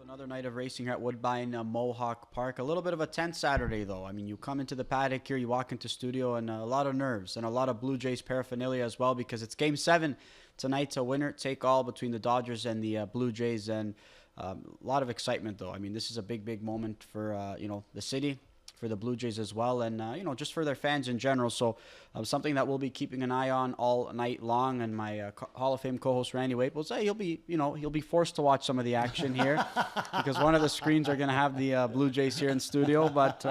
Another night of racing here at Woodbine Mohawk Park. A little bit of a tense Saturday, though. I mean, you come into the paddock here, you walk into studio, and a lot of nerves and a lot of Blue Jays paraphernalia as well, because it's Game 7 tonight. It's a winner-take-all between the Dodgers and the Blue Jays, and a lot of excitement, though. I mean, this is a big, big moment for, the city, for the Blue Jays as well, and just for their fans in general. So something that we'll be keeping an eye on all night long. And my Hall of Fame co-host Randy Waite will say he'll be forced to watch some of the action here because one of the screens are going to have the Blue Jays here in studio, but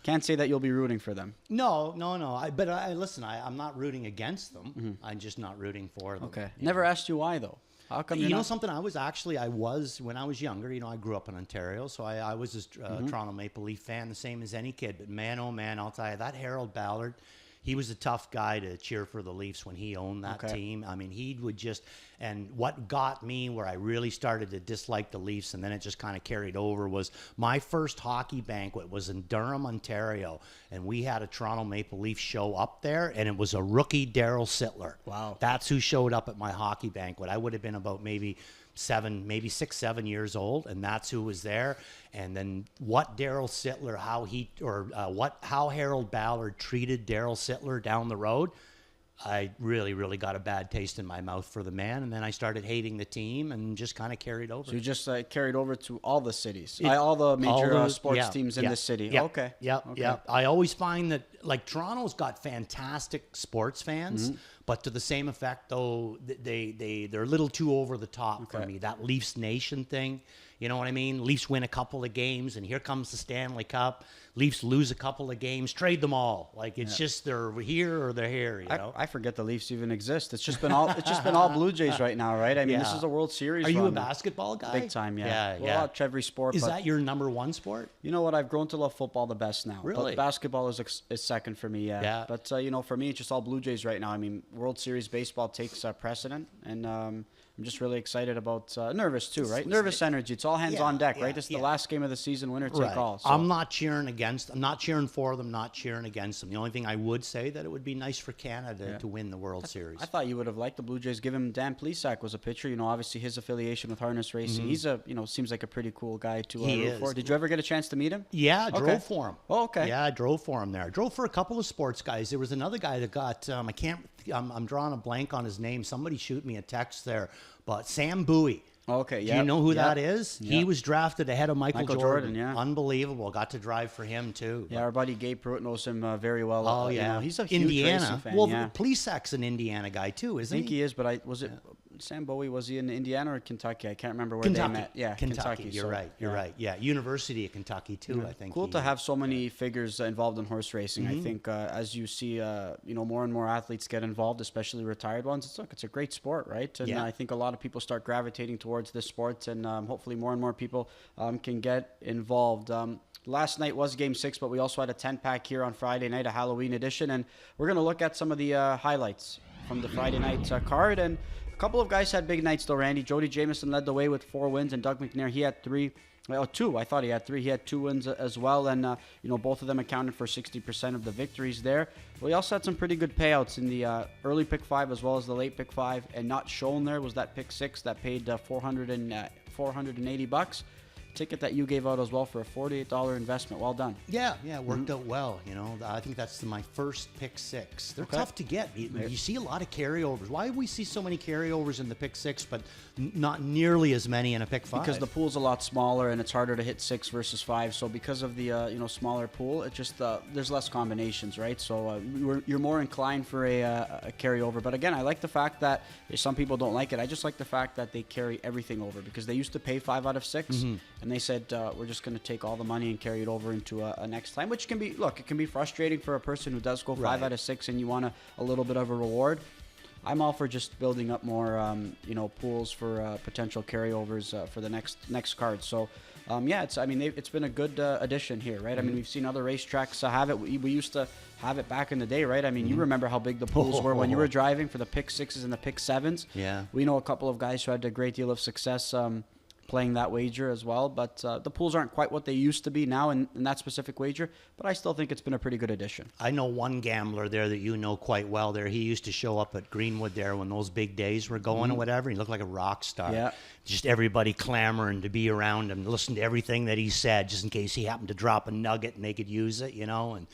can't say that you'll be rooting for them. No. Listen, I'm not rooting against them. Mm-hmm. I'm just not rooting for them. Okay. Never asked you why, though. How come you know something? I was when I was younger. I grew up in Ontario, so I was a Toronto Maple Leaf fan, the same as any kid. But man, oh man, I'll tell you, that Harold Ballard, he was a tough guy to cheer for the Leafs when he owned that team. I mean, he would just, and what got me where I really started to dislike the Leafs, and then it just kind of carried over, was my first hockey banquet was in Durham, Ontario, and we had a Toronto Maple Leaf show up there, and it was a rookie Daryl Sittler. Wow. That's who showed up at my hockey banquet. I would have been about maybe 6, 7 years old, and that's who was there. And then what Daryl Sittler, how Harold Ballard treated Daryl Sittler down the road, I really, really got a bad taste in my mouth for the man. And then I started hating the team and just kind of carried over. So you just carried over to all the cities, all the major sports teams in the city. Yeah, okay. Yeah. I always find that, like, Toronto's got fantastic sports fans, but to the same effect, though, they're a little too over the top for me. That Leafs Nation thing, you know what I mean? Leafs win a couple of games, and here comes the Stanley Cup. Leafs lose a couple of games, trade them all. Like, it's just they're here or they're here. You know? I forget the Leafs even exist. It's just been all Blue Jays right now, right? I mean, this is a World Series. Are you a basketball guy? Big time, yeah. We'll watch every sport. Is that your number one sport? You know what? I've grown to love football the best now. Really? But basketball is second for me. Yeah. But for me, it's just all Blue Jays right now. I mean, World Series baseball takes precedent, and I'm just really excited about nervous too, right? Nervous energy. It's all hands on deck, right? It's the last game of the season, winner take all. So. I'm not cheering for them, not cheering against them. The only thing I would say that it would be nice for Canada to win the World Series. I thought you would have liked the Blue Jays. Give him Dan Plesac was a pitcher. Obviously his affiliation with harness racing. He's seems like a pretty cool guy to root for. Did you ever get a chance to meet him? Yeah, I drove for him. Oh, okay. Yeah, I drove for him there. I drove for a couple of sports guys. There was another guy that got I'm drawing a blank on his name. Somebody shoot me a text there. But Sam Bowie. Okay, yeah. Do you know who that is? Yep. He was drafted ahead of Michael Jordan. Yeah. Unbelievable. Got to drive for him, too. Yeah, our buddy Gabe Pruitt knows him very well. Oh, yeah. He's a huge racing fan. Well, Plesac's an Indiana guy, too, isn't he? I think he is, but Sam Bowie, was he in Indiana or Kentucky? I can't remember where they met. Yeah, Kentucky. You're right. Yeah, University of Kentucky, too, I think. Cool to have so many figures involved in horse racing. I think as you see, more and more athletes get involved, especially retired ones. It's a great sport, right? And I think a lot of people start gravitating towards this sport, and hopefully more and more people can get involved. Last night was Game 6, but we also had a 10-pack here on Friday night, a Halloween edition, and we're going to look at some of the highlights from the Friday night card. And a couple of guys had big nights, though, Randy. Jody Jamieson led the way with 4 wins, and Doug McNair, he had 3. Well, 2. I thought he had 3. He had 2 wins as well, and both of them accounted for 60% of the victories there. We also had some pretty good payouts in the early pick 5 as well as the late pick 5, and not shown there was that pick 6 that paid $480. Ticket that you gave out as well for a $48 investment. Well done. Yeah, it worked out well. I think that's my first pick 6. They're tough to get. You see a lot of carryovers. Why do we see so many carryovers in the pick 6, but not nearly as many in a pick 5? Because the pool's a lot smaller and it's harder to hit 6 versus 5. So because of the smaller pool, it just there's less combinations, right? So you're more inclined for a carryover. But again, I like the fact that some people don't like it. I just like the fact that they carry everything over, because they used to pay 5 out of 6. And they said, we're just going to take all the money and carry it over into a next time, which can be, it can be frustrating for a person who does go 5 out of 6 and you want a little bit of a reward. I'm all for just building up more, pools for potential carryovers for the next card. So, it's been a good addition here, right? I mean, we've seen other racetracks have it. We used to have it back in the day, right? I mean, you remember how big the pools were when you were driving for the pick 6s and the pick 7s. Yeah. We know a couple of guys who had a great deal of success playing that wager as well. But the pools aren't quite what they used to be now in that specific wager. But I still think it's been a pretty good addition. I know one gambler there that you know quite well there. He used to show up at Greenwood there when those big days were going or whatever. He looked like a rock star. Yeah. Just everybody clamoring to be around him, listen to everything that he said, just in case he happened to drop a nugget and they could use it, you know. And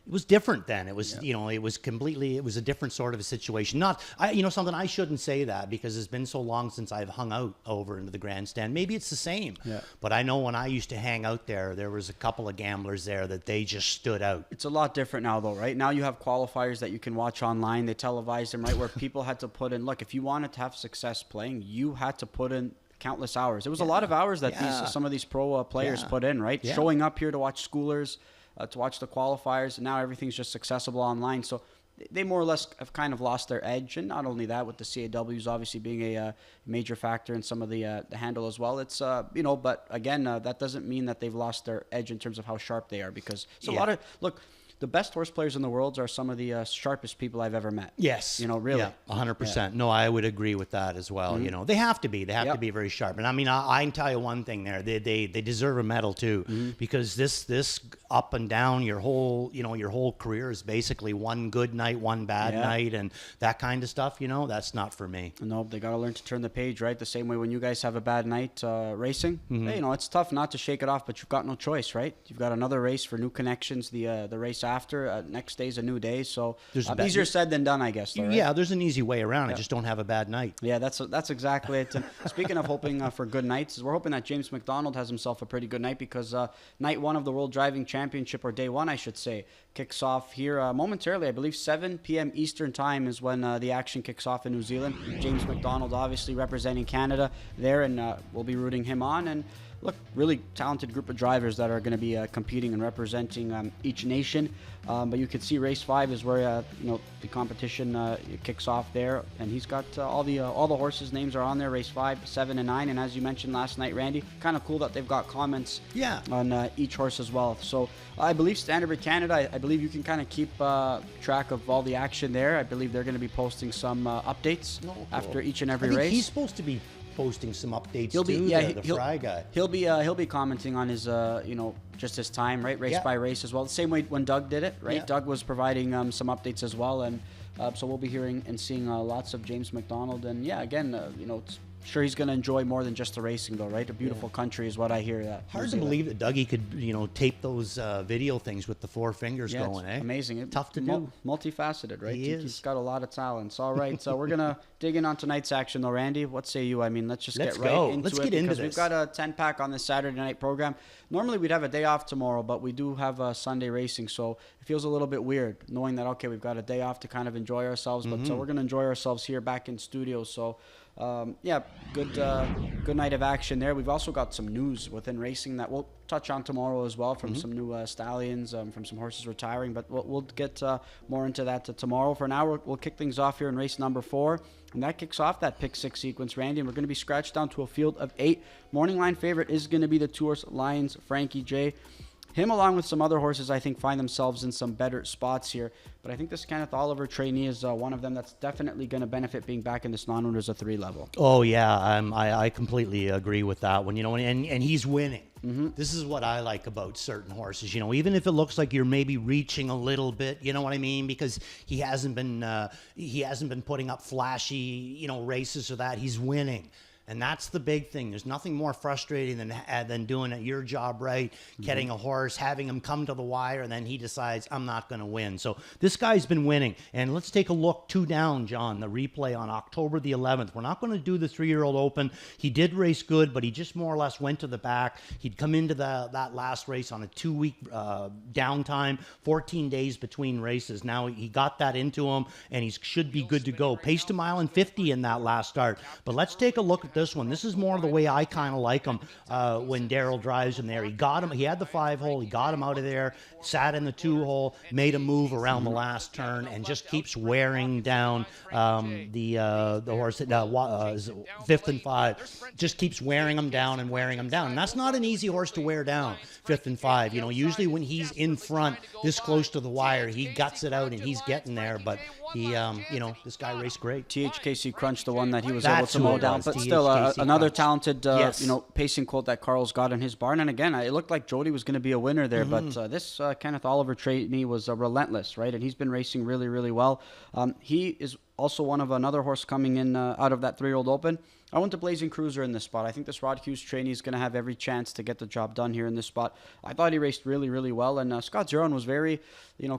it was different then. It was, it was a different sort of a situation. Something I shouldn't say that because it's been so long since I've hung out over into the grandstand. Maybe it's the same. Yeah. But I know when I used to hang out there was a couple of gamblers there that they just stood out. It's a lot different now, though, right? Now you have qualifiers that you can watch online. They televise them, right? Where people had to put in, look, if you wanted to have success playing, you had to put in countless hours. It was a lot of hours that some of these pro players put in, right? Yeah. Showing up here to watch schoolers, to watch the qualifiers, and now everything's just accessible online. So they more or less have kind of lost their edge. And not only that, with the CAWs obviously being a major factor in some of the handle as well. It's, but again, that doesn't mean that they've lost their edge in terms of how sharp they are, because it's a lot of, look, the best horse players in the world are some of the sharpest people I've ever met. Yes. Really. Yeah, 100%. Yeah. No, I would agree with that as well. Mm-hmm. They have to be. They have to be very sharp. And I mean, I can tell you one thing there. They deserve a medal too, because this up and down, your whole career is basically one good night, one bad night, and that kind of stuff, that's not for me. No, they got to learn to turn the page, right? The same way when you guys have a bad night racing, hey, it's tough not to shake it off, but you've got no choice, right? You've got another race for new connections, the race after. Next day's a new day, so easier said than done, I guess. Though, right? Yeah, there's an easy way around it. Just don't have a bad night. Yeah, that's exactly it. And speaking of hoping for good nights, we're hoping that James McDonald has himself a pretty good night, because night one of the World Driving Championship, or day one, I should say, kicks off here momentarily. I believe 7 p.m. Eastern time is when the action kicks off in New Zealand. James McDonald obviously representing Canada there, and we'll be rooting him on. And look, really talented group of drivers that are going to be competing and representing each nation. But you can see race 5 is where the competition kicks off there, and he's got all the horses' names are on there. Race 5, 7, and 9, and as you mentioned last night, Randy, kind of cool that they've got comments on each horse as well. So I believe Standardbred Canada, I believe you can kind of keep track of all the action there. I believe they're going to be posting some updates after each and every race. He's supposed to be posting some updates the Fry guy. He'll be commenting on his just his time, right, race by race as well. The same way when Doug did it, right? Doug was providing some updates as well, and so we'll be hearing and seeing lots of James McDonald. And again, it's sure he's going to enjoy more than just the racing, though, right? A beautiful country is what I hear. Hard to believe that Dougie could, tape those video things with the 4 fingers going, eh? Amazing. Tough to do. Multifaceted, right? He's got a lot of talents. All right, so we're going to dig in on tonight's action, though, Randy. What say you? I mean, let's get into it. Because we've got a 10-pack on this Saturday night program. Normally, we'd have a day off tomorrow, but we do have Sunday racing, so it feels a little bit weird knowing that, okay, we've got a day off to kind of enjoy ourselves, but so we're going to enjoy ourselves here back in studio, so... good night of action there. We've also got some news within racing that we'll touch on tomorrow as well, from some new stallions, from some horses retiring, but we'll get more into that tomorrow. For now, we'll kick things off here in race number 4, and that kicks off that pick 6 sequence, Randy, and we're going to be scratched down to a field of 8. Morning line favorite is going to be the 2-horse Lions Frankie J. Him, along with some other horses, I think, find themselves in some better spots here. But I think this Kenneth Oliver trainee is one of them that's definitely going to benefit being back in this non-owners of 3 level. Oh, yeah. I completely agree with that one. And he's winning. This is what I like about certain horses. Even if it looks like you're maybe reaching a little bit, you know what I mean? Because he hasn't been putting up flashy, races or that. He's winning. And that's the big thing. There's nothing more frustrating than doing your job right, getting a horse, having him come to the wire, and then he decides, I'm not going to win. So this guy's been winning. And let's take a look 2 down, John, the replay on October the 11th. We're not going to do the 3-year-old Open. He did race good, but he just more or less went to the back. He'd come into that last race on a 2-week downtime, 14 days between races. Now he got that into him, and he should be good to go. Paced a 1:50 in that last start. But let's take a look at this one. This is more the way I kind of like him when Darrell drives him there. He got him. He had the 5-hole. He got him out of there, sat in the 2-hole, made a move around the last turn, and just keeps wearing down the horse at 5th and 5. Just keeps wearing him down and wearing him down. And that's not an easy horse to wear down, 5th and 5. Usually when he's in front, this close to the wire, he guts it out and he's getting there. But he, this guy raced great. THKC Crunch, the one that he was able to mow down, but still, Still, another talented, Yes. pacing colt that Carl's got in his barn. And again, it looked like Jody was going to be a winner there, but this Kenneth Oliver trainee was relentless, right? And he's been racing really, really well. He is also one of another horse coming in out of that 3-year-old open. I went to Blazing Cruiser in this spot. I think this Rod Hughes trainee is going to have every chance to get the job done here in this spot. I thought he raced really, really well, and Scott Zeron was very,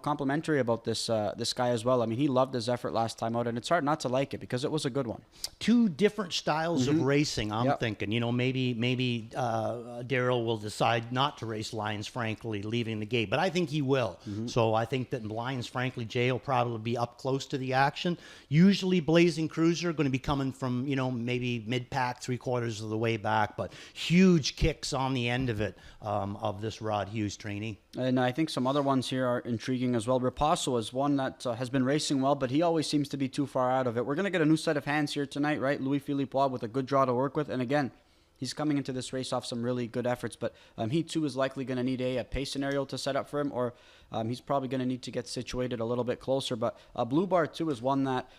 complimentary about this guy as well. I mean, he loved his effort last time out, and it's hard not to like it because it was a good one. Two different styles of racing. I'm thinking, maybe Daryl will decide not to race Lions Frankly leaving the gate, but I think he will. So I think that Lions Frankly Jay will probably be up close to the action. Usually Blazing Cruiser going to be coming from, maybe mid-pack, 3/4 of the way back, but huge kicks on the end of it of this Rod Hughes trainee. And I think some other ones here are intriguing as well. Ripasso is one that has been racing well, but he always seems to be too far out of it. We're going to get a new set of hands here tonight, right? Louis Philippe with a good draw to work with. And again, he's coming into this race off some really good efforts, but he too is likely going to need a pace scenario to set up for him, or he's probably going to need to get situated a little bit closer. But Blue Bar too is one that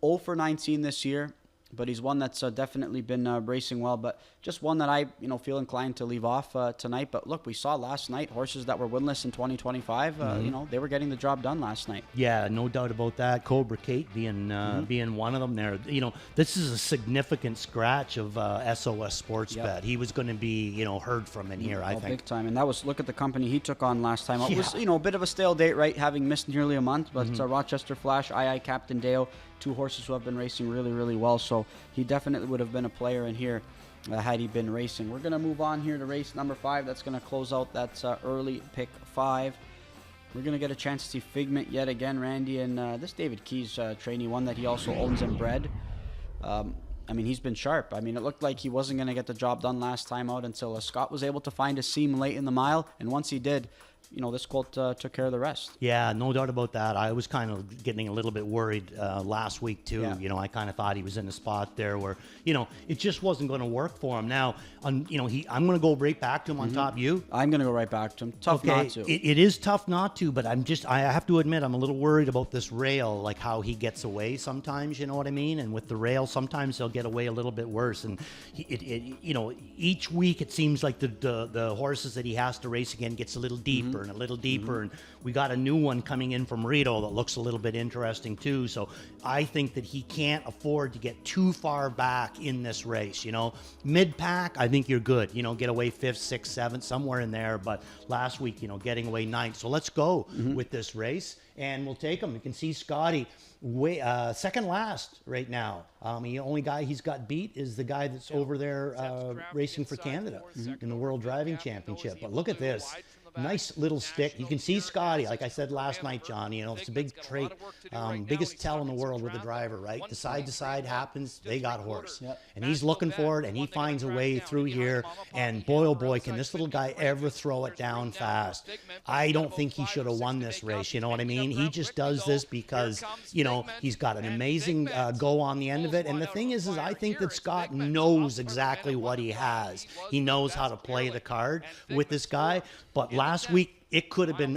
0 for 19 this year. But he's one that's definitely been racing well, but just one that I feel inclined to leave off tonight. But look, we saw last night horses that were winless in 2025. They were getting the job done last night. Yeah, no doubt about that. Cobra Kate being one of them there. This is a significant scratch of SOS Sports Bet. He was going to be heard from in here, I think. Big time. And that was, look at the company he took on last time. It was a bit of a stale date, right? Having missed nearly a month, but Rochester Flash, Captain Deo, two horses who have been racing really, really well. So he definitely would have been a player in here had he been racing. We're going to move on here to race number 5. That's going to close out that early pick 5. We're going to get a chance to see Figment yet again, Randy. And this David Keys trainee, one that he also owns in Sbred. He's been sharp. It looked like he wasn't going to get the job done last time out until Scott was able to find a seam late in the mile. And once he did, this colt took care of the rest. Yeah, no doubt about that. I was kind of getting a little bit worried last week, too. Yeah. I kind of thought he was in a spot there where, it just wasn't going to work for him. Now, I'm going to go right back to him on top. You? I'm going to go right back to him. Tough not to. It is tough not to, but I have to admit, I'm a little worried about this rail, like how he gets away sometimes, you know what I mean? And with the rail, sometimes he'll get away a little bit worse. And, each week it seems like the horses that he has to race again gets a little deeper. And a little deeper, and we got a new one coming in from Rito that looks a little bit interesting too. So I think that he can't afford to get too far back in this race. Mid-pack, I think you're good. Get away 5th, 6th, 7th, somewhere in there. But last week, getting away 9th. So let's go with this race, and we'll take him. You can see Scotty second last right now. The only guy he's got beat is the guy that's over there racing for Canada in the World Driving Championship. But look at this. Nice little stick. You can see Scotty, like I said last night, John, it's a big trait. Biggest tell in the world with a driver, right? The side-to-side happens, they got horse. Yep. And he's looking for it, and he finds a way through here. And boy, oh boy, can this little guy ever throw it down fast. I don't think he should have won this race, you know what I mean? He just does this because, he's got an amazing go on the end of it. And the thing is I think that Scott knows exactly what he has. He knows how to play the card with this guy. But last week, it could have been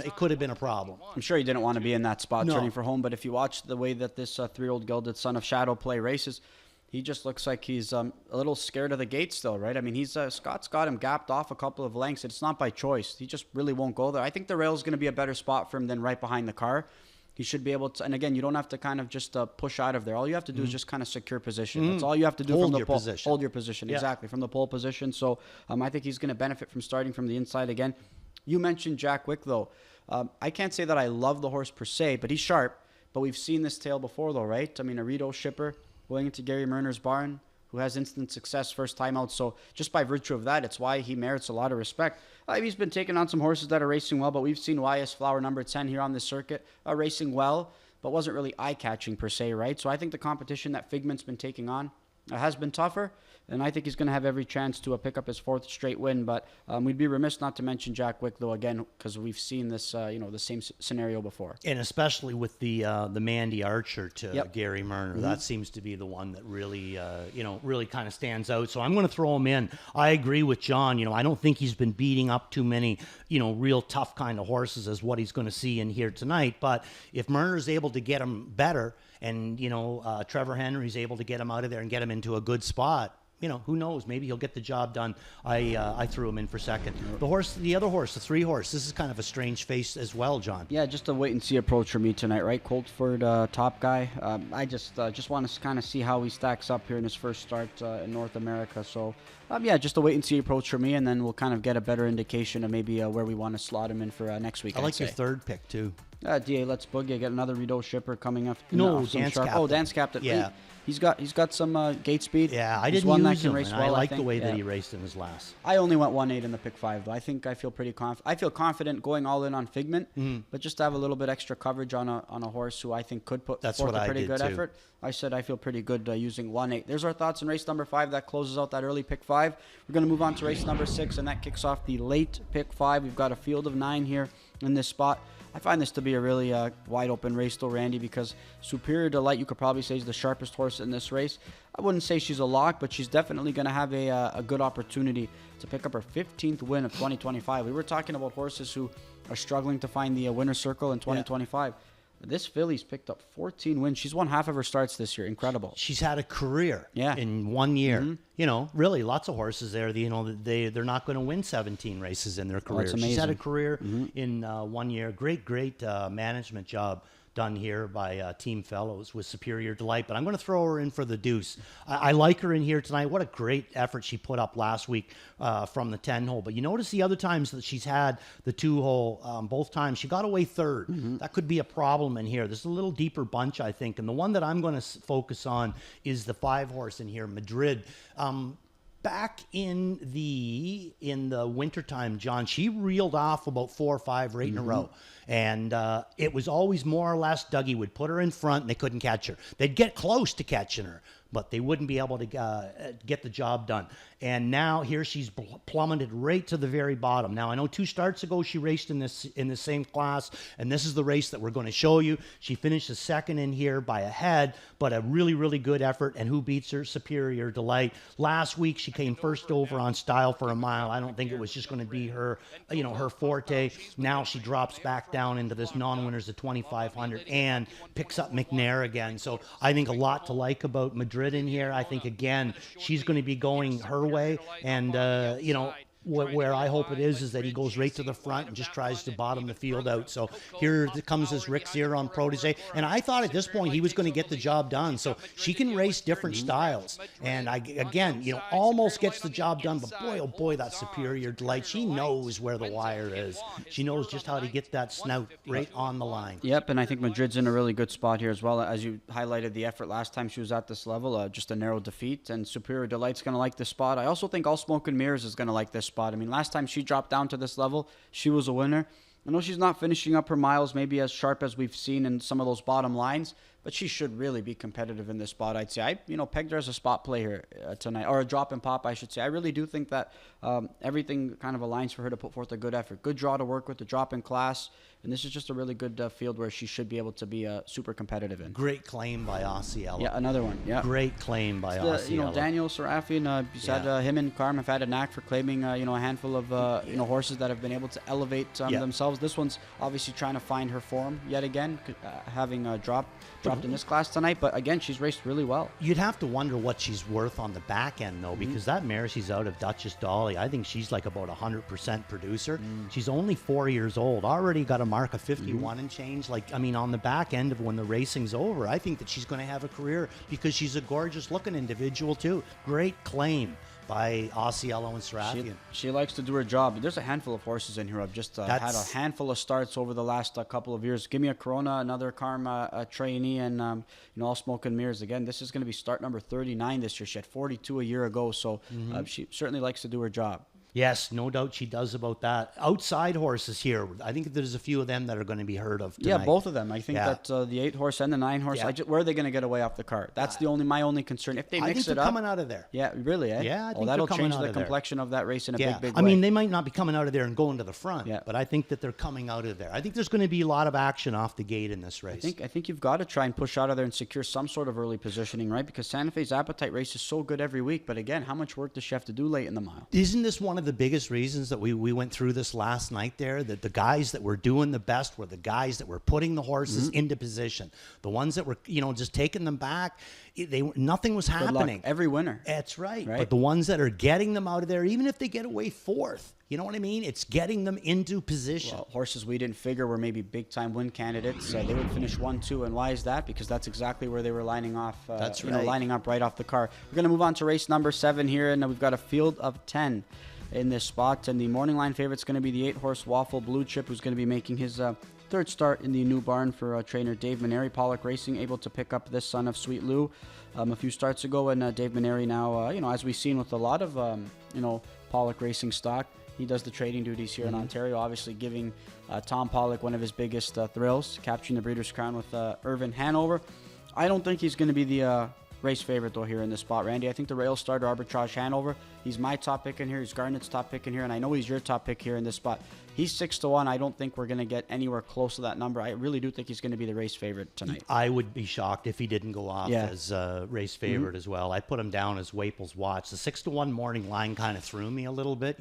a problem. I'm sure he didn't want to be in that spot turning for home. But if you watch the way that this 3-year-old gelded son of Shadow Play races, he just looks like he's a little scared of the gate still, right? He's Scott's got him gapped off a couple of lengths. It's not by choice. He just really won't go there. I think the rail is going to be a better spot for him than right behind the car. He should be able to, and again, you don't have to kind of just push out of there. All you have to do is just kind of secure position. That's all you have to do from the pole. Hold your position, exactly, from the pole position. So I think he's going to benefit from starting from the inside again. You mentioned Jack Wick, though. I can't say that I love the horse per se, but he's sharp. But we've seen this tail before, though, right? A Rito shipper going into Gary Murner's barn, who has instant success first time out. So just by virtue of that, it's why he merits a lot of respect. He's been taking on some horses that are racing well, but we've seen YS Flower number 10 here on this circuit racing well, but wasn't really eye-catching per se, right? So I think the competition that Figment's been taking on has been tougher, and I think he's going to have every chance to pick up his 4th straight win. But we'd be remiss not to mention Jack Wick, though, again, because we've seen this, the same scenario before. And especially with the Mandy Archer to Gary Murner. That seems to be the one that really, really kind of stands out. So I'm going to throw him in. I agree with John. I don't think he's been beating up too many, real tough kind of horses as what he's going to see in here tonight. But if Murner's able to get him better, and, Trevor Henry's able to get him out of there and get him into a good spot, who knows? Maybe he'll get the job done. I threw him in for second. The other horse, the 3 horse. This is kind of a strange face as well, John. Yeah, just a wait and see approach for me tonight, right? Coltford, top guy. I just want to kind of see how he stacks up here in his first start in North America. So, yeah, just a wait and see approach for me, and then we'll kind of get a better indication of maybe where we want to slot him in for next week. I like your third pick too. DA, let's boogie. Get another Rideau shipper coming up. Dance Captain. Oh, Dance Captain. Yeah. He's got some gate speed. Yeah, I didn't use him, and I like the way that he raced in his last. I only went 1-8 in the pick 5, though. I think I feel pretty confident. I feel confident going all in on Figment, but just to have a little bit extra coverage on a horse who I think could put forth a pretty good effort. I said I feel pretty good using 1-8. There's our thoughts on race number 5. That closes out that early pick 5. We're going to move on to race number 6, and that kicks off the late pick 5. We've got a field of 9 here in this spot. I find this to be a really wide open race, though, Randy, because Superior Delight, you could probably say, is the sharpest horse in this race. I wouldn't say she's a lock, but she's definitely going to have a good opportunity to pick up her 15th win of 2025. We were talking about horses who are struggling to find the winner's circle in 2025. Yeah. This filly's picked up 14 wins. She's won half of her starts this year. Incredible. She's had a career in 1 year. Really, lots of horses there. They're not going to win 17 races in their career. She's had a career in 1 year. Great management job done here by Team Fellows with Superior Delight. But I'm going to throw her in for the deuce. I like her in here tonight. What a great effort she put up last week from the 10 hole. But you notice the other times that she's had the 2 hole, both times she got away third. That could be a problem in here. There's a little deeper bunch, I think. And the one that I'm going to focus on is the 5 horse in here, Madrid. Back in the wintertime, John, she reeled off about 4 or 5 right in a row. And it was always more or less Dougie would put her in front and they couldn't catch her. They'd get close to catching her, but they wouldn't be able to get the job done. And now here she's plummeted right to the very bottom. Now, I know 2 starts ago she raced in the same class, and this is the race that we're going to show you. She finished the second in here by a head, but a really, really good effort. And who beats her? Superior Delight. Last week she came first over on Style for a Mile. I don't think it was just going to be her, her forte. Now she drops back down into this non-winners of 2,500 and picks up McNair again. So I think a lot to like about Madrid in here. I think, again, she's going to be going her way. And, where I hope it is that he goes right to the front and just tries to bottom the field out. So here comes this Rick Zeron protege. And I thought at this point he was going to get the job done. So she can race different styles. And almost gets the job done. But boy, oh boy, that Superior Delight. She knows where the wire is. She knows just how to get that snout right on the line. Yep, and I think Madrid's in a really good spot here as well. As you highlighted the effort last time she was at this level, just a narrow defeat. And Superior Delight's going to like this spot. I also think All Smoke and Mirrors is going to like this spot. I mean, last time she dropped down to this level, she was a winner. I know she's not finishing up her miles maybe as sharp as we've seen in some of those bottom lines, but she should really be competitive in this spot, I'd say. I pegged her as a spot play here tonight, or a drop and pop, I should say. I really do think that everything kind of aligns for her to put forth a good effort. Good draw to work with, the drop in class, and this is just a really good field where she should be able to be super competitive in. Great claim by Osceola. Yeah, another one. Yeah, great claim by Osceola. Daniel Serafian, him and Carm have had a knack for claiming, a handful of horses that have been able to elevate themselves. This one's obviously trying to find her form yet again, having dropped in this class tonight. But again, she's raced really well. You'd have to wonder what she's worth on the back end though, because that mare she's out of, Duchess Dolly, I think she's like about 100% producer. She's only 4 years old, already got a mark of 51 and change. On the back end of when the racing's over, I think that she's going to have a career because she's a gorgeous looking individual too. Great claim by Osceola and Serafian. She likes to do her job. There's a handful of horses in here. I've just had a handful of starts over the last couple of years. Give me a Corona, another Karma trainee, and All Smoke and Mirrors. Again, this is going to be start number 39 this year. She had 42 a year ago, so she certainly likes to do her job. Yes, no doubt she does about that. Outside horses here, I think there's a few of them that are going to be heard of tonight. Yeah, both of them. I think that the 8 horse and the 9 horse, where are they going to get away off the cart? That's my only concern. If they mix it up. I think they're coming out of there. Yeah, really, eh? Yeah, I think that'll they're coming change out the of there. complexion of that race in a big way. I mean, they might not be coming out of there and going to the front, but I think that they're coming out of there. I think there's going to be a lot of action off the gate in this race. I think you've got to try and push out of there and secure some sort of early positioning, right? Because Santa Fe's Appetite race is so good every week. But again, how much work does she have to do late in the mile? Isn't this one of of the biggest reasons that we went through this last night there, that the guys that were doing the best were the guys that were putting the horses into position. The ones that were, just taking them back, nothing was happening. Every winner. That's right. But the ones that are getting them out of there, even if they get away fourth, you know what I mean? It's getting them into position. Well, horses we didn't figure were maybe big-time win candidates. They would finish 1-2, and why is that? Because that's exactly where they were lining off. That's right. Lining up right off the car. We're going to move on to race number 7 here, and we've got a field of 10 in this spot. And the morning line favorite's going to be the 8-horse Waffle Blue Chip, who's going to be making his third start in the new barn for trainer Dave Maneri. Pollock Racing able to pick up this son of Sweet Lou a few starts ago, and Dave Maneri now, as we've seen with a lot of Pollock Racing stock, he does the trading duties here in Ontario, obviously giving Tom Pollock one of his biggest thrills, capturing the Breeders' Crown with Irvin Hanover. I don't think he's going to be the race favorite, though, here in this spot, Randy. I think the rail starter, Arbitrage Hanover, he's my top pick in here. He's Garnett's top pick in here, and I know he's your top pick here in this spot. He's 6-1. I don't think we're going to get anywhere close to that number. I really do think he's going to be the race favorite tonight. I would be shocked if he didn't go off as race favorite as well. I put him down as Waple's watch. The 6-1 morning line kind of threw me a little bit,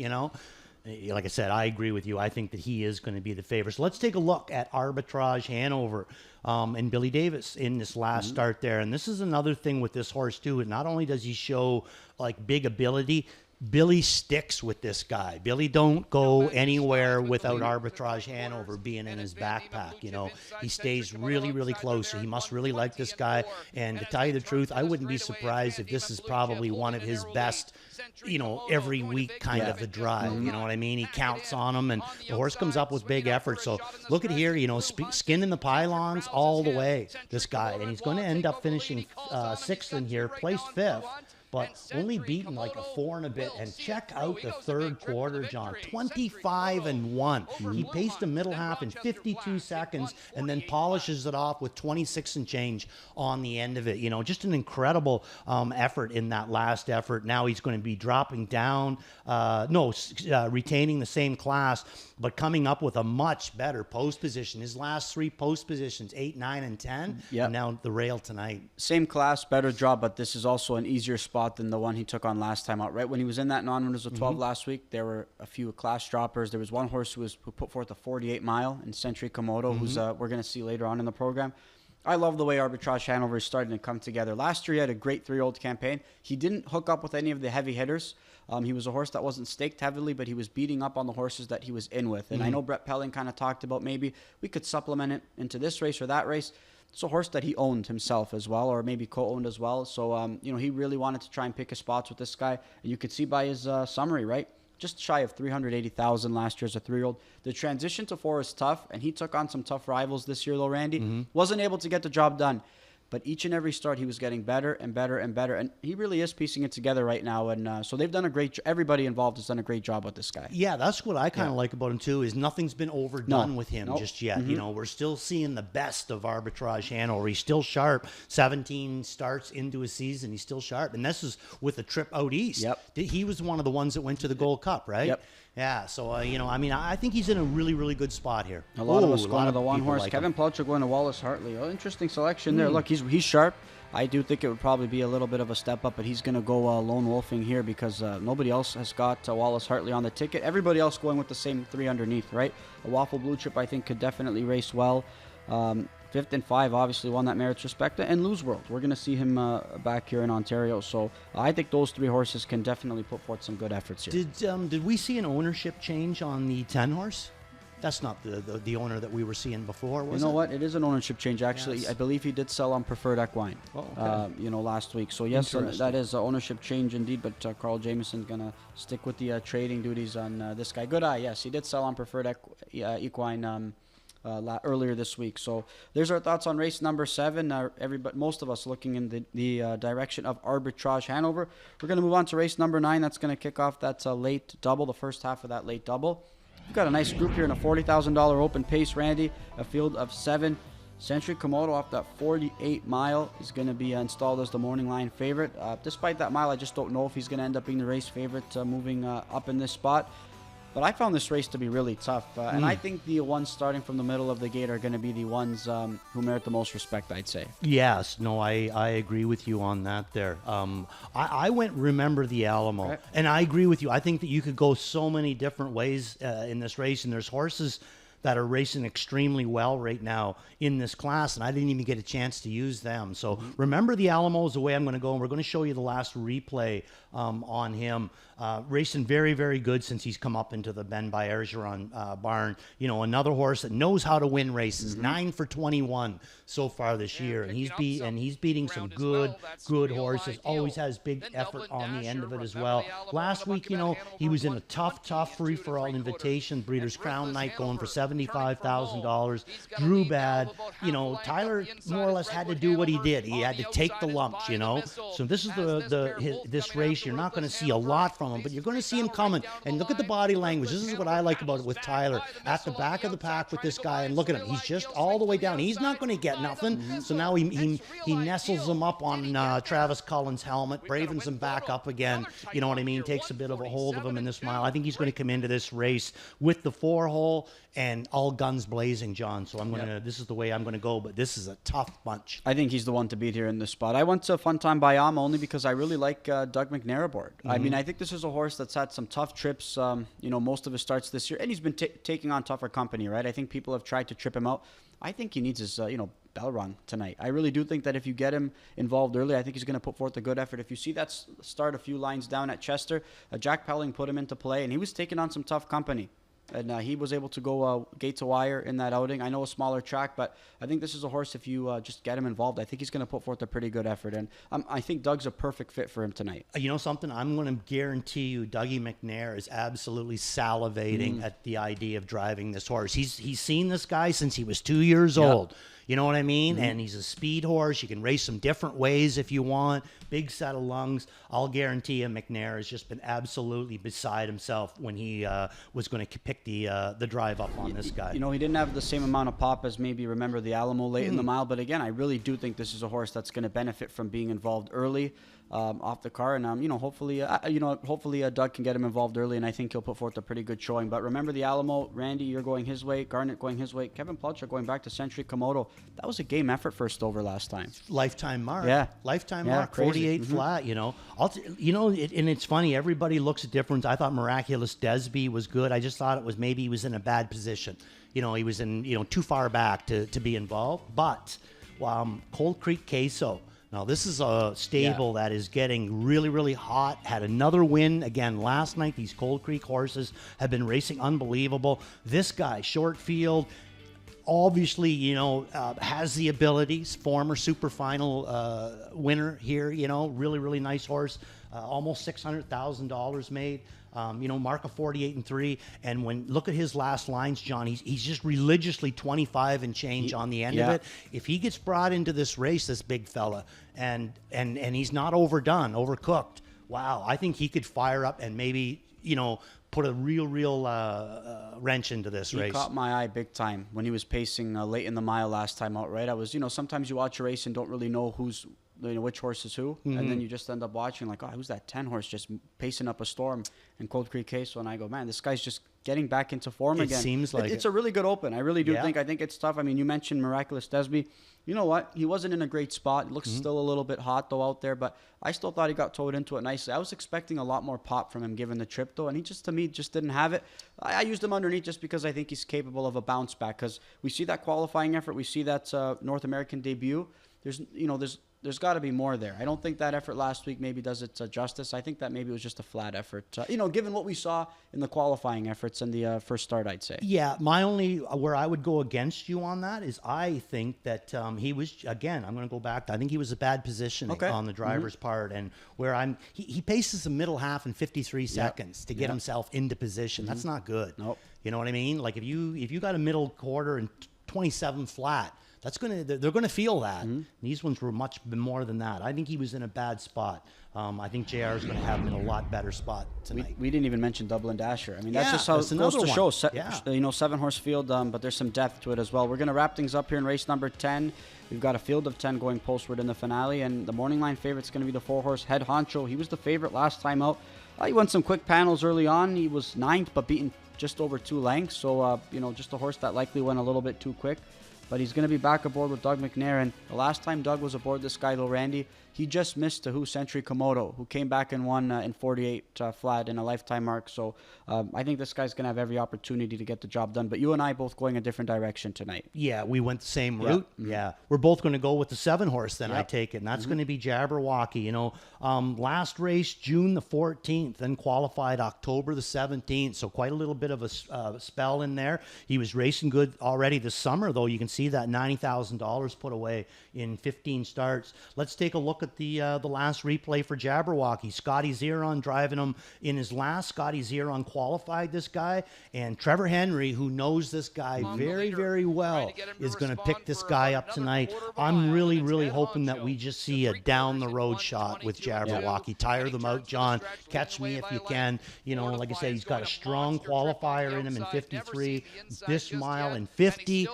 Like I said, I agree with you. I think that he is going to be the favorite. So let's take a look at Arbitrage Hanover and Billy Davis in this last start there. And this is another thing with this horse, too. And not only does he show, big ability, Billy sticks with this guy. Billy don't go anywhere without Arbitrage Hanover being in his backpack. He stays really, really close. So he must really like this guy. And to tell you the truth, I wouldn't be surprised if this is probably one of his best, every week kind of a drive. You know what I mean? He counts on him, and the horse comes up with big effort. So look at here, skinning the pylons all the way, this guy. And he's going to end up finishing 6th in here, placed 5th. But only beaten a 4 and a bit. And check out the third quarter, John. 25-1. He paced the middle half in 52 seconds and then polishes it off with 26 and change on the end of it. Just an incredible effort in that last effort. Now he's going to be dropping down. Retaining the same class, but coming up with a much better post position. His last 3 post positions, 8, 9, and 10. Yep. And now the rail tonight. Same class, better job, but this is also an easier spot than the one he took on last time out, right? When he was in that non-winners of 12 last week, there were a few class droppers. There was one horse who put forth a 48-mile in Century Komodo, who's we're going to see later on in the program. I love the way Arbitrage Hanover is starting to come together. Last year, he had a great 3-year-old campaign. He didn't hook up with any of the heavy hitters. He was a horse that wasn't staked heavily, but he was beating up on the horses that he was in with. And I know Brett Pelling kind of talked about maybe we could supplement it into this race or that race. It's a horse that he owned himself as well, or maybe co-owned as well. So, he really wanted to try and pick his spots with this guy. And you could see by his summary, right? Just shy of 380,000 last year as a 3-year-old. The transition to 4 is tough, and he took on some tough rivals this year, though, Randy. Wasn't able to get the job done. But each and every start, he was getting better and better and better. And he really is piecing it together right now. And so they've done a great job. Everybody involved has done a great job with this guy. Yeah, that's what I kind of like about him, too, is nothing's been overdone with him just yet. We're still seeing the best of Arbitrage Hanover. He's still sharp. 17 starts into a season. He's still sharp. And this is with a trip out east. Yep. He was one of the ones that went to the Gold Cup, right? Yep. Yeah, so, I think he's in a really, really good spot here. A lot of us going to the one horse. Kevin Pelcher going to Wallace Hartley. Oh, interesting selection there. Look, he's sharp. I do think it would probably be a little bit of a step up, but he's going to go lone wolfing here because nobody else has got Wallace Hartley on the ticket. Everybody else going with the same 3 underneath, right? A Waffle Blue Chip, I think, could definitely race well. 5th and 5, obviously, one that merits respect. And Lose World, we're going to see him back here in Ontario. So I think those 3 horses can definitely put forth some good efforts here. Did we see an ownership change on the 10 horse? That's not the owner that we were seeing before, was it? You know what? It is an ownership change, actually. Yes. I believe he did sell on Preferred Equine, last week. So, yes, that is an ownership change indeed. But Carl Jameson's going to stick with the trading duties on this guy. Good eye, yes. He did sell on Preferred Equine earlier this week. So there's our thoughts on race number 7. Most of us looking in the direction of Arbitrage Hanover. We're going to move on to race number 9. That's going to kick off that late double, the first half of that late double. We've got a nice group here in a $40,000 open pace, Randy. A field of 7. Century Komodo off that 48-mile is going to be installed as the morning line favorite. Despite that mile, I just don't know if he's going to end up being the race favorite moving up in this spot. But I found this race to be really tough. And I think the ones starting from the middle of the gate are going to be the ones who merit the most respect, I'd say. Yes. No, I agree with you on that there. I went Remember the Alamo. Right. And I agree with you. I think that you could go so many different ways in this race. And there's horses that are racing extremely well right now in this class, and I didn't even get a chance to use them. So Remember the Alamo is the way I'm going to go, and we're going to show you the last replay on him. Racing very, very good since he's come up into the Ben Bergeron barn. You know, another horse that knows how to win races. 9 for 21 so far this year, and he's beating some good horses. Always has big effort on the end of it as well. Last week, you know, he was in a tough free-for-all invitation, Breeders' Crown night, going for $75,000. Drew bad. You know, Tyler more or less had to do what he did. He had to take the lumps, you know. So this is this race. You're not going to see a lot from him, but you're going to see him coming. And look at the body language. This is what I like about it with Tyler. At the back of the pack with this guy, and look at him. He's just all the way down. He's not going to get nothing. So now he nestles him up on Travis Cullen's helmet, bravens him back up again. You know what I mean? Takes a bit of a hold of him in this mile. I think he's going to come into this race with the 4-hole and all guns blazing, John. So this is the way I'm going to go, but this is a tough bunch. I think he's the one to beat here in this spot. I went to Fun Time Bayam only because I really like Doug McNair aboard. I mean, I think this is a horse that's had some tough trips, you know, most of his starts this year, and he's been taking on tougher company, right? I think people have tried to trip him out. I think he needs his, bell rung tonight. I really do think that if you get him involved early, I think he's going to put forth a good effort. If you see that start a few lines down at Chester, Jack Pelling put him into play, and he was taking on some tough company. And he was able to go gate to wire in that outing. I know a smaller track, but I think this is a horse, if you just get him involved, I think he's going to put forth a pretty good effort. And I think Doug's a perfect fit for him tonight. You know something? I'm going to guarantee you Dougie McNair is absolutely salivating at the idea of driving this horse. He's seen this guy since he was 2 years old. You know what I mean? And he's a speed horse. You can race him different ways if you want. Big set of lungs. I'll guarantee you McNair has just been absolutely beside himself when he was going to pick the drive up on this guy. You know, he didn't have the same amount of pop as maybe Remember the Alamo late in the mile. But again, I really do think this is a horse that's going to benefit from being involved early. Off the car, and hopefully Doug can get him involved early, and I think he'll put forth a pretty good showing. But Remember the Alamo, Randy, you're going his way, Garnet going his way, Kevin Plutcher going back to Century Komodo. That was a game effort first over last time. Lifetime mark. Lifetime mark. Crazy. 48 flat. You know, and it's funny. Everybody looks at difference. I thought Miraculous Desby was good. I just thought it was maybe he was in a bad position. You know, he was in too far back to be involved. But Cold Creek Queso. Now, this is a stable that is getting really, really hot. Had another win again last night. These Cold Creek horses have been racing unbelievable. This guy, short field, obviously, has the abilities. Former super final winner here, really, really nice horse. Almost $600,000 made. Mark of 48-3, and look at his last lines, John. He's just religiously 25 and change on the end of it. If he gets brought into this race, this big fella, and he's not overcooked. Wow, I think he could fire up and maybe put a real wrench into this race. He caught my eye big time when he was pacing late in the mile last time out. Right, I was sometimes you watch a race and don't really know which horse is who, and then you just end up watching like, oh, who's that 10 horse just pacing up a storm in Cold Creek Queso, and I go, man, this guy's just getting back into form again. It seems like it's a really good open. I really do think. I think it's tough. I mean, you mentioned Miraculous Desby. You know what? He wasn't in a great spot. Looks still a little bit hot though out there, but I still thought he got towed into it nicely. I was expecting a lot more pop from him given the trip though, and he just didn't have it. I used him underneath just because I think he's capable of a bounce back, because we see that qualifying effort, we see that North American debut. There's got to be more there. I don't think that effort last week maybe does it justice. I think that maybe it was just a flat effort, given what we saw in the qualifying efforts and the first start, I'd say. Yeah, where I would go against you on that is I think that he was, again, I'm going to go back. I think he was a bad positioning on the driver's part, and where he paces the middle half in 53 seconds to get himself into position. That's not good. Nope. You know what I mean? Like if you got a middle quarter and 27 flat, they're gonna feel that. These ones were much more than that. I think he was in a bad spot. I think JR is going to have him in a lot better spot tonight. We didn't even mention Dublin Dasher. I mean, that's just how it goes to show. 7-horse field, but there's some depth to it as well. We're going to wrap things up here in race number 10. We've got a field of 10 going postward in the finale, and the morning line favorite's going to be the 4-horse Head Honcho. He was the favorite last time out. He won some quick panels early on. He was ninth, but beaten just over 2 lengths. So, just a horse that likely went a little bit too quick. But he's going to be back aboard with Doug McNair. And the last time Doug was aboard this guy, though, Randy, he just missed to Century Komodo, who came back and won in 48 flat in a lifetime mark. So I think this guy's going to have every opportunity to get the job done. But you and I both going a different direction tonight. Yeah, we went the same route. Yeah. We're both going to go with the 7 horse then, Yep. I take it. And that's going to be Jabberwocky. Last race, June the 14th, then qualified October the 17th. So quite a little bit of a spell in there. He was racing good already this summer, though. You can see that $90,000 put away in 15 starts. Let's take a look at the last replay for Jabberwocky. Scotty Zeron driving him in his last. Scotty Zeron qualified this guy, and Trevor Henry, who knows this guy very, very well, is going to pick this guy up tonight. I'm really, really hoping that we just see a down-the-road shot with Jabberwocky. Tire them out, John. Catch me if you can. Like I said, he's got a strong qualifier in him in 53, this mile in 50.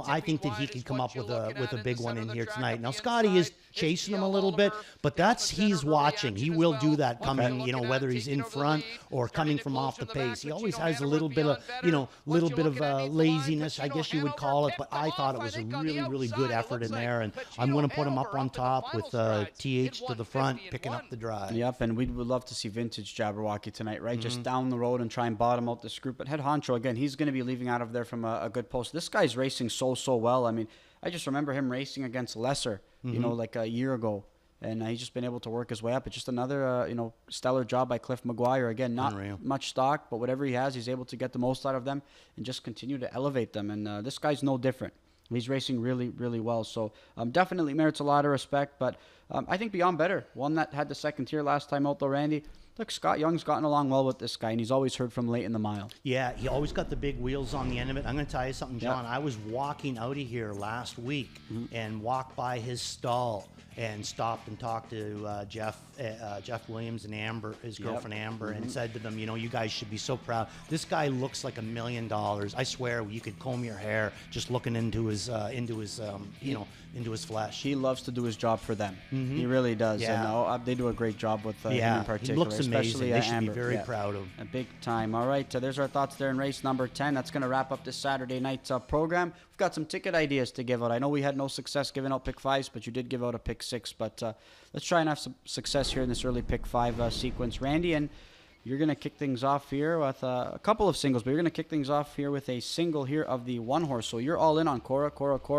I think that he could come up with a big one in here tonight. Now, Scotty is chasing him a little bit, but he's watching. He will do that coming, whether he's in front or coming from off the pace. He always has a little bit of, laziness, I guess you would call it, but I thought it was a really, really good effort in there, and I'm going to put him up on top with TH to the front, picking up the drive. Yep, and we would love to see vintage Jabberwocky tonight, right? Just down the road and try and bottom out this group. But head honcho, again, he's going to be leaving out of there from a good post. This guy's racing so well. I mean, I just remember him racing against Lesser, like a year ago. And he's just been able to work his way up. It's just another, stellar job by Cliff McGuire. Again, not much stock, but whatever he has, he's able to get the most out of them and just continue to elevate them. And this guy's no different. He's racing really, really well. So definitely merits a lot of respect. But I think beyond better. One that had the second tier last time out, though, Randy. Look, Scott Young's gotten along well with this guy, and he's always heard from late in the mile. Yeah, he always got the big wheels on the end of it. I'm going to tell you something, John. I was walking out of here last week and walked by his stall and stopped and talked to Jeff Williams and Amber, his girlfriend Amber, and said to them, you guys should be so proud. This guy looks like $1 million. I swear, you could comb your hair just looking into his flesh. He loves to do his job for them. He really does. Yeah. And they do a great job with him in particular. He looks amazing. They should Amber. be very proud of him. A big time. All right, there's our thoughts there in race number 10. That's going to wrap up this Saturday night's program. We've got some ticket ideas to give out. I know we had no success giving out pick 5s, but you did give out a pick 6. But let's try and have some success here in this early pick 5 sequence. Randy, and you're going to kick things off here with a couple of singles, but you're going to kick things off here with a single here of the 1 horse. So you're all in on Cora,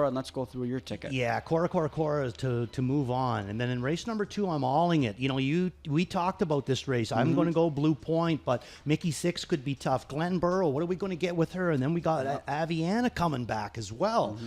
and let's go through your ticket. Yeah, Cora to move on. And then in race number 2, I'm alling it. We talked about this race. I'm going to go Blue Point, but Mickey 6 could be tough. Glen Burrow, what are we going to get with her? And then we got Aviana coming back as well.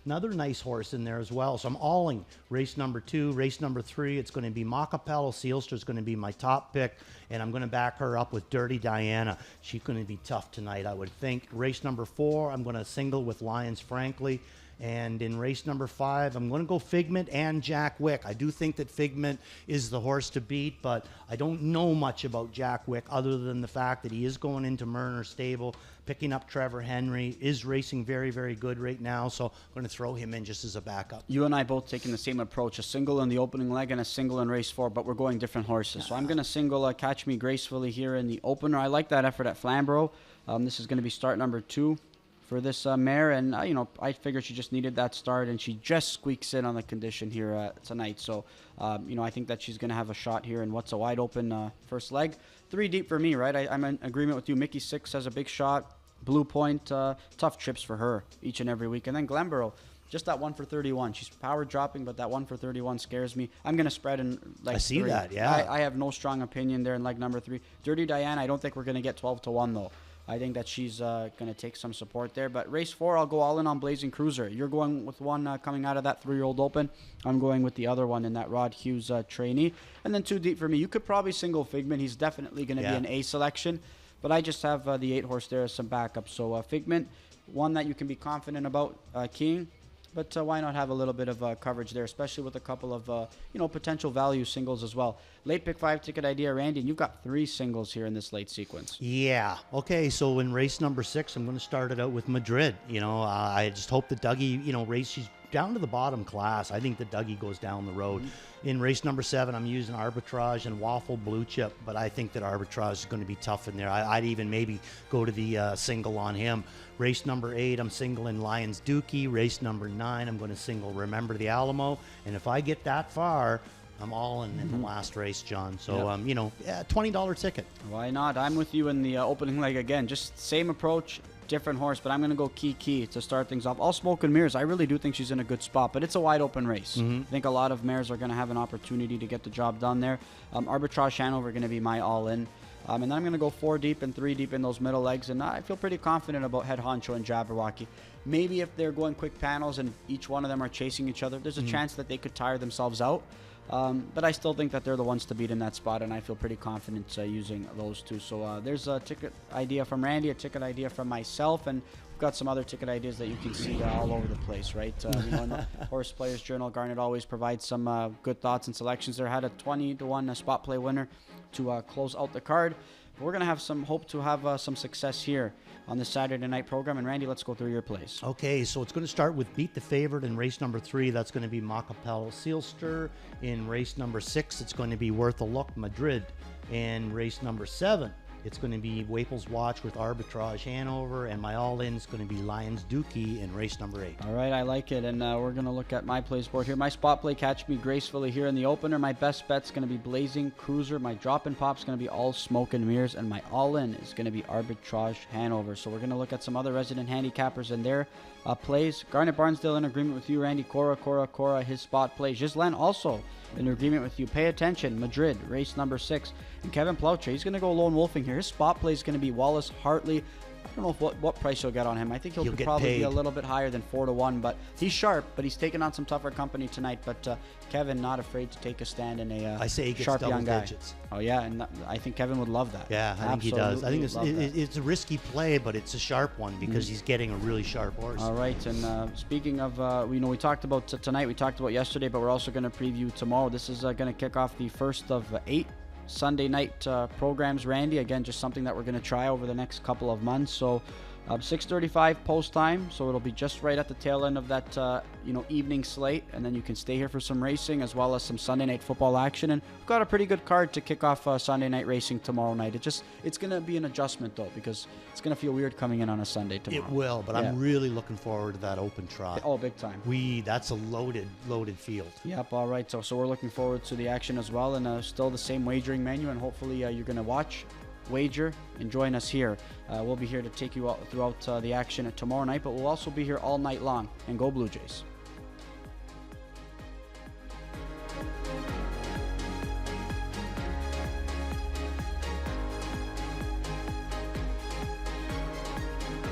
Another nice horse in there as well. So I'm alling race number 2. Race number 3, it's going to be Macapello. Sealster's going to be my top pick. And I'm going to back her up with Dirty Diana. She's going to be tough tonight, I would think. Race number 4, I'm going to single with Lions Frankly. And in race number 5, I'm going to go Figment and Jack Wick. I do think that Figment is the horse to beat, but I don't know much about Jack Wick other than the fact that he is going into Murner Stable, picking up Trevor Henry, is racing very, very good right now, so I'm going to throw him in just as a backup. You and I both taking the same approach, a single in the opening leg and a single in race 4, but we're going different horses. So I'm going to single Catch Me Gracefully here in the opener. I like that effort at Flamborough. This is going to be start number 2 for this mare, and I figured she just needed that start, and she just squeaks in on the condition here tonight. So I think that she's going to have a shot here in what's a wide open first leg. 3 deep for me, right? I'm in agreement with you. Mickey 6 has a big shot. Blue Point, tough trips for her each and every week. And then Glenborough, just that 1 for 31. She's power dropping, but that 1 for 31 scares me. I'm going to spread in leg 3. I see that, yeah. I have no strong opinion there in leg number 3. Dirty Diana, I don't think we're going to get 12-1 though. I think that she's going to take some support there. But race 4, I'll go all in on Blazing Cruiser. You're going with one coming out of that 3-year-old open. I'm going with the other one in that Rod Hughes trainee. And then 2 deep for me. You could probably single Figment. He's definitely going to be an A selection. But I just have the 8 horse there as some backup. So Figment, one that you can be confident about keying. But why not have a little bit of coverage there, especially with a couple of potential value singles as well. Late pick 5 ticket idea, Randy, and you've got 3 singles here in this late sequence. Yeah. Okay, so in race number 6, I'm going to start it out with Madrid. I just hope that Dougie, down to the bottom class, I think the Dougie goes down the road. In race number 7, I'm using Arbitrage and Waffle Blue Chip, but I think that Arbitrage is going to be tough in there. I'd even maybe go to the single on him. Race number 8, I'm singling Lions Dookie. Race number 9, I'm going to single Remember the Alamo. And if I get that far, I'm all in the last race, John. So, $20 ticket. Why not? I'm with you in the opening leg again. Just same approach, different horse, but I'm going to go Kiki to start things off. All smoke and mirrors. I really do think she's in a good spot, but it's a wide open race. I think a lot of mares are going to have an opportunity to get the job done there. Arbitrage Hanover going to be my all-in. And then I'm going to go 4 deep and 3 deep in those middle legs, and I feel pretty confident about Head Honcho and Jabberwocky. Maybe if they're going quick panels and each one of them are chasing each other, there's a chance that they could tire themselves out. But I still think that they're the ones to beat in that spot, and I feel pretty confident using those two. So there's a ticket idea from Randy, a ticket idea from myself, and we've got some other ticket ideas that you can see all over the place, right? In the Horse Players Journal, Garnet always provides some good thoughts and selections. There had a 20-1 spot play winner to close out the card. We're going to have some hope to have some success here on the Saturday night program. And Randy, let's go through your plays. Okay, so it's going to start with Beat the Favorite in race number 3. That's going to be Macapel Sealster. In race number 6, it's going to be Worth a Look Madrid. In race number 7, it's going to be Waples Watch with Arbitrage Hanover, and my all-in is going to be Lions Dookie in race number 8. All right, I like it, and we're going to look at my plays board here. My spot play, Catch Me Gracefully here in the opener. My best bet's going to be Blazing Cruiser. My drop and pop's going to be All Smoke and Mirrors, and my all-in is going to be Arbitrage Hanover. So we're going to look at some other resident handicappers and their plays. Garnet Barnsdale in agreement with you, Randy. Cora, his spot play. Ghislaine also in agreement with you. Pay attention, Madrid, race number 6. And Kevin Ploucher, he's going to go lone wolfing here. His spot play is going to be Wallace Hartley. I don't know what price you'll get on him. I think he'll probably be a little bit higher than 4-1, but he's sharp, but he's taking on some tougher company tonight. But Kevin, not afraid to take a stand in a I say he gets sharp double young guy. digits. Oh, yeah, and I think Kevin would love that. Yeah, I think he does. I think it's a risky play, but it's a sharp one because he's getting a really sharp horse. All right, and speaking of, we talked about tonight, we talked about yesterday, but we're also going to preview tomorrow. This is going to kick off the first of 8 Sunday night programs, Randy. Again, just something that we're going to try over the next couple of months. So 6:35 post time, so it'll be just right at the tail end of that evening slate, and then you can stay here for some racing as well as some Sunday night football action. And we've got a pretty good card to kick off Sunday night racing tomorrow night. It's going to be an adjustment though, because it's going to feel weird coming in on a Sunday tomorrow. It will, but I'm really looking forward to that open trot. Oh, big time. That's a loaded field. Yep. All right. So we're looking forward to the action as well, and still the same wagering menu, and hopefully you're going to watch, wager, and join us here. We'll be here to take you out throughout the action tomorrow night, but we'll also be here all night long. And go Blue Jays.